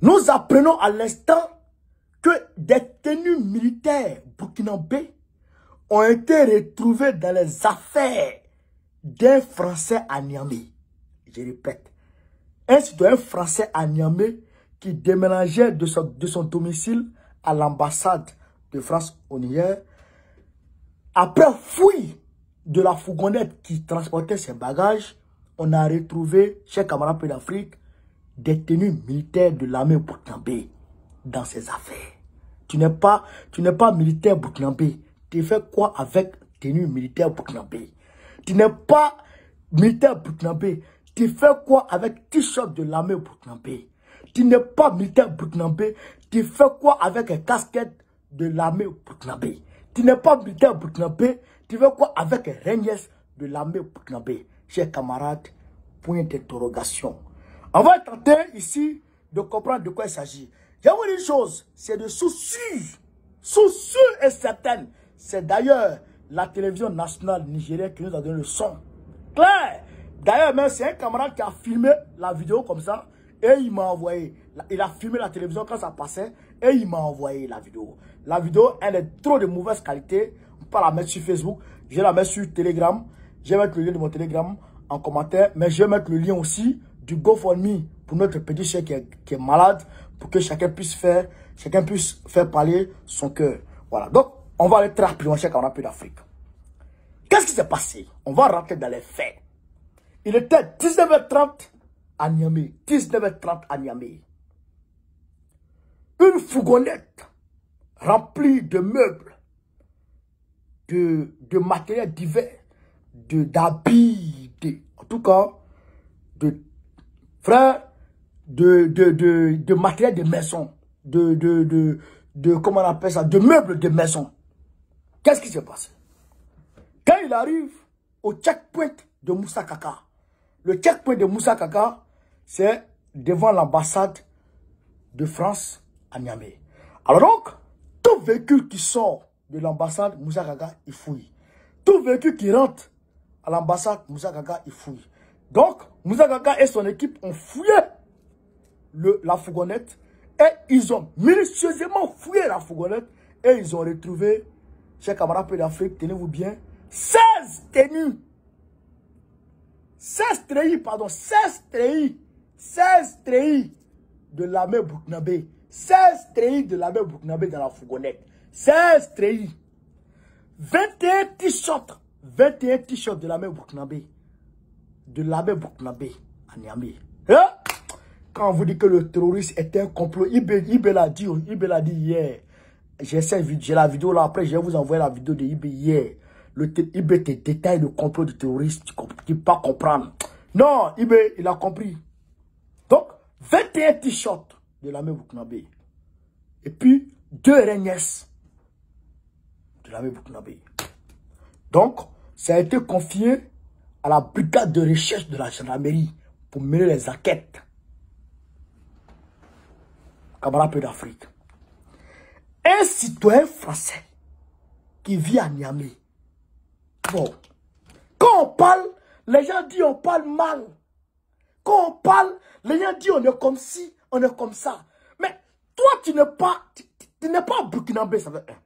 Nous apprenons à l'instant que des tenues militaires burkinabés ont été retrouvées dans les affaires d'un Français à Niamey. Je répète, un citoyen français à Niamey qui déménageait de son domicile à l'ambassade de France au Niger. Après fouille de la fourgonnette qui transportait ses bagages, on a retrouvé, chers camarades Pays d'Afrique, des tenues militaires de l'armée burkinabé dans ses affaires. Tu n'es pas militaire burkinabé. Tu fais quoi avec tenue militaire burkinabé? Tu n'es pas militaire burkinabé. Tu fais quoi avec t-shirt de l'armée burkinabé? Tu n'es pas militaire burkinabé. Tu fais quoi avec un casquette de l'armée burkinabé? Tu n'es pas militaire burkinabé. Tu fais quoi avec un régnes de l'armée burkinabé? Chers camarades, point d'interrogation. On va tenter ici de comprendre de quoi il s'agit. Je vais vous dire une chose, c'est de source et certaine. C'est d'ailleurs la télévision nationale nigérienne qui nous a donné le son. Claire. D'ailleurs, même c'est un camarade qui a filmé la vidéo comme ça et il m'a envoyé. Il a filmé la télévision quand ça passait et il m'a envoyé la vidéo. La vidéo, elle est trop de mauvaise qualité. On peut pas la mettre sur Facebook. Je vais la mettre sur Telegram. Je vais mettre le lien de mon Telegram en commentaire. Mais je vais mettre le lien aussi du GoFundMe pour notre petit cher qui est malade. Pour que chacun puisse faire parler son cœur. Voilà. Donc, on va aller très rapidement chez camarades Pays d'Afrique. Qu'est-ce qui s'est passé? On va rentrer dans les faits. Il était 19h30 à Niamey. 19h30 à Niamey. Une fourgonnette remplie de meubles, de matériel divers, d'habits, en tout cas, de matériel de maison, comment on appelle ça, de meubles de maison. Qu'est-ce qui s'est passé? Quand il arrive au checkpoint de Moussa Kaka, le checkpoint de Moussa Kaka, c'est devant l'ambassade de France à Niamey. Alors donc, tout véhicule qui sort de l'ambassade Moussa Kaka, il fouille. Tout véhicule qui rentre à l'ambassade Moussa Kaka, il fouille. Donc, Moussa Kaka et son équipe ont fouillé la fourgonnette et ils ont minutieusement fouillé la fourgonnette et ils ont retrouvé, chers camarades Pays d'Afrique, tenez-vous bien, 16 tenues. 16 treillis de l'armée burkinabé. 16 treillis de l'armée burkinabé dans la fourgonnette. 16 treillis. 21 t-shirts. 21 t-shirts de l'armée burkinabé. De l'armée burkinabé à Niamey. Hein? Quand on vous dit que le terroriste était un complot, Ibé l'a dit hier. J'ai la vidéo là, après je vais vous envoyer la vidéo de Ibé hier. Ibé te détaille le complot du terroriste, tu ne peux pas comprendre. Non, Ibé, il a compris. Donc, 21 t-shirts de l'armée burkinabé. Et puis, 2 régnes de l'armée burkinabé. Donc, ça a été confié à la brigade de recherche de la gendarmerie pour mener les enquêtes. Camarades Pays d'Afrique. Un citoyen français qui vit à Niamey. Bon. Quand on parle, les gens disent on parle mal. Quand on parle, les gens disent on est comme ci, on est comme ça. Mais toi, tu n'es pas burkinabé, ça veut dire.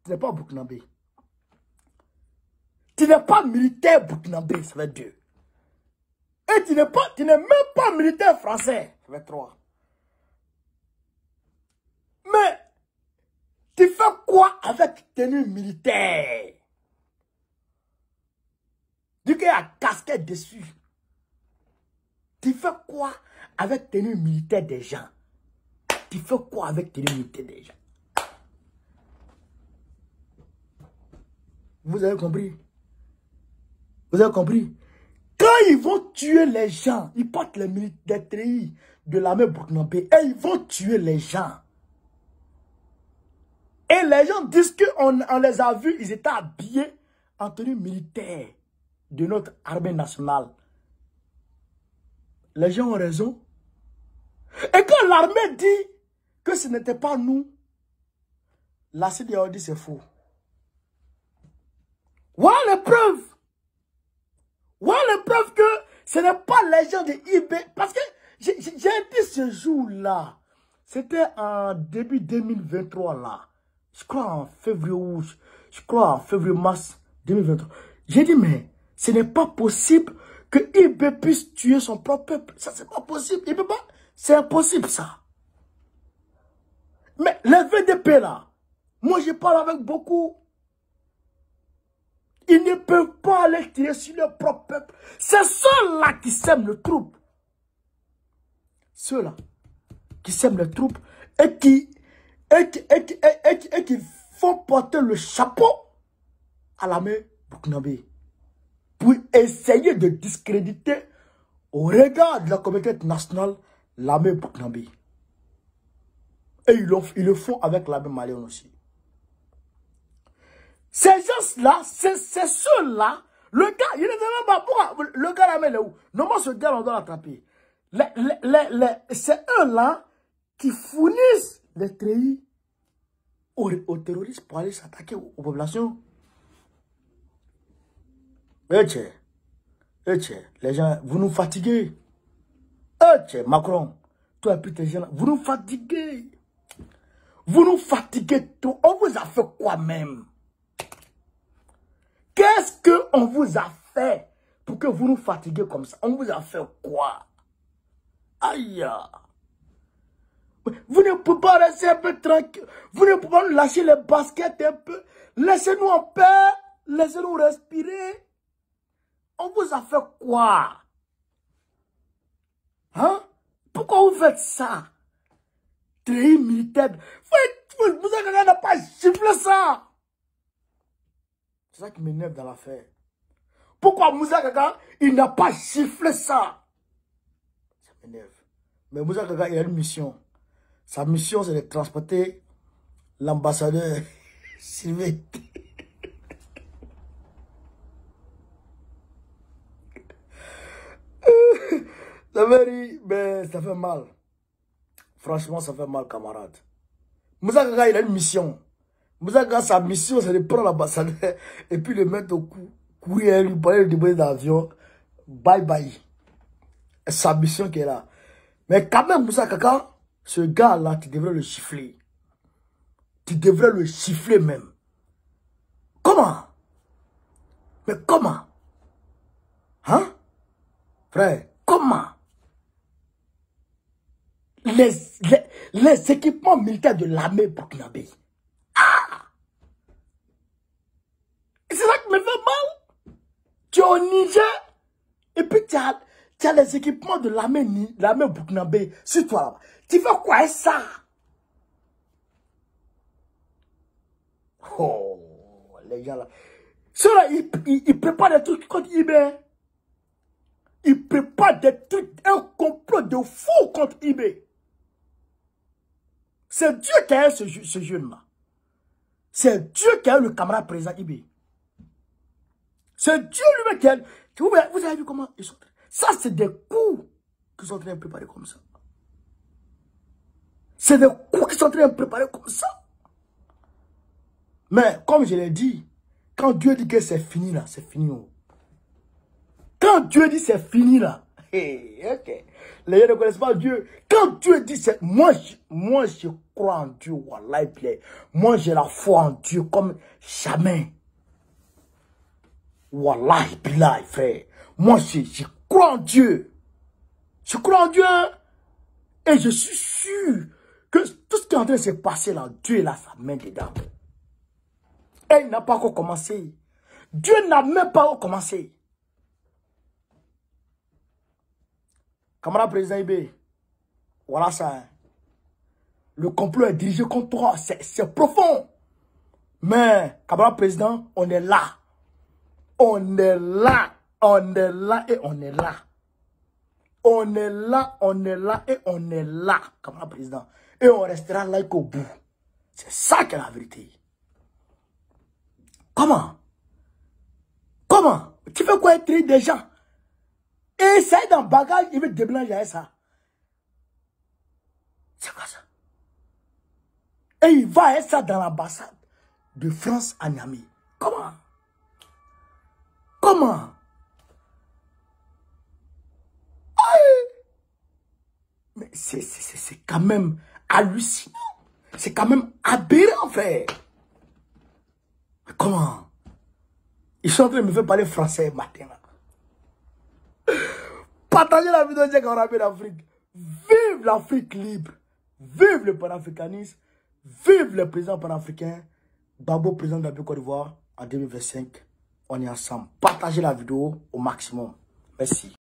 Tu n'es pas burkinabé. Tu n'es pas militaire burkinabé, ça veut dire 2. Et tu n'es même pas militaire français, ça veut dire 3. Mais, tu fais quoi avec tenue militaire? Du coup, il y a casquette dessus. Tu fais quoi avec tenue militaire des gens? Tu fais quoi avec tenue militaire des gens? Vous avez compris? Vous avez compris? Quand ils vont tuer les gens, ils portent les militaires de l'armée burkinabé et ils vont tuer les gens. Et les gens disent qu'on les a vus, ils étaient habillés en tenue militaire de notre armée nationale. Les gens ont raison. Et quand l'armée dit que ce n'était pas nous, la CEDEAO dit c'est faux. Voilà les preuves. Voilà les preuves que ce n'est pas les gens de IB. Parce que j'ai dit ce jour-là, c'était en début 2023 là, je crois en février ou je crois en février-mars 2023. J'ai dit, mais ce n'est pas possible que IB puisse tuer son propre peuple. Ça, c'est pas possible. Il peut pas. C'est impossible, ça. Mais les VDP là, moi je parle avec beaucoup. Ils ne peuvent pas aller tirer sur leur propre peuple. C'est ceux-là qui sèment le trouble. Ceux-là qui sèment le trouble et qui font porter le chapeau à l'armée burkinabé pour essayer de discréditer au regard de la communauté internationale l'armée burkinabé. Et ils le font avec l'armée malienne aussi. Ces gens-là, c'est ceux-là. Le gars, il ne sait même pas pourquoi. Le gars là, il est où? Normalement, ce gars, on doit l'attraper. C'est eux-là qui fournissent les treillis aux terroristes pour aller s'attaquer aux populations. Les gens, vous nous fatiguez. Macron, toi et puis tes gens, vous nous fatiguez. Vous nous fatiguez tout. On vous a fait quoi même? Qu'est-ce qu'on vous a fait pour que vous nous fatiguez comme ça? On vous a fait quoi? Aïe! Vous ne pouvez pas rester un peu tranquille. Vous ne pouvez pas nous lâcher les baskets un peu. Laissez-nous en paix. Laissez-nous respirer. On vous a fait quoi? Hein? Pourquoi vous faites ça? Treillis militaire. Vous n'a pas sifflé ça. C'est ça qui m'énerve dans l'affaire. Pourquoi Moussa Kaka, il n'a pas sifflé ça? Ça m'énerve. Mais Moussa Kaka, il a une mission. Sa mission, c'est de transporter l'ambassadeur Sylvain. Ça fait mal. Franchement, ça fait mal, camarade. Moussa Kaka, il a une mission. Moussa Kaka, sa mission, c'est de prendre l'ambassadeur et puis le mettre au cou. Courir, lui parler de débrouiller d'avion. Bye bye. Sa mission qui est là. Mais quand même, Moussa Kaka, ce gars-là, tu devrais le siffler. Tu devrais le siffler même. Comment? Mais comment? Hein? Frère, comment? Les équipements militaires de l'armée burkinabé. Ah! C'est ça qui me fait mal. Tu es au Niger et puis tu as les équipements de l'armée burkinabé sur toi là-bas. Tu fais quoi avec ça? Oh, les gens là. Ceux-là, ils préparent des trucs contre IB. Ils préparent des trucs, un complot de fou contre IB. C'est Dieu qui a eu ce jeune-là. C'est Dieu qui a eu le camarade président IB. C'est Dieu lui-même qui a eu. Vous avez vu comment ils sont. Ça, c'est des coups qu'ils sont en train de préparer comme ça. C'est des coups qu'ils sont en train de préparer comme ça. Mais, comme je l'ai dit, quand Dieu dit que c'est fini là, c'est fini. Oh. Quand Dieu dit c'est fini là, ok. Les gens ne connaissent pas Dieu. Quand Dieu dit c'est... Moi, je crois en Dieu. Wallah, moi, j'ai la foi en Dieu comme jamais. Wallah, billahi, frère. Moi, je crois en Dieu. Je crois en Dieu. Hein? Et je suis sûr que tout ce qui est en train de se passer là, Dieu est là, sa main dedans. Et il n'a pas encore commencé. Dieu n'a même pas encore commencé. Camarade président IB, voilà ça. Hein. Le complot est dirigé contre toi. C'est profond. Mais, camarade président, on est là. On est là. On est là et on est là. On est là, on est là et on est là, camarade président. Et on restera là jusqu'au bout. C'est ça qui est la vérité. Comment? Comment? Tu fais quoi être des gens? Et ça est dans le bagage, il veut déménager ça. C'est quoi ça? Et il va être ça dans l'ambassade de France à Niamey. Comment? Comment? Mais c'est quand même hallucinant. C'est quand même aberrant, frère. Comment? Ils sont en train de me faire parler français matin. Partagez la vidéo, c'est qu'on rappelle l'Afrique. Vive l'Afrique libre. Vive le panafricanisme. Vive le président panafricain. Gbagbo, président de la Côte d'Ivoire en 2025. On est ensemble. Partagez la vidéo au maximum. Merci.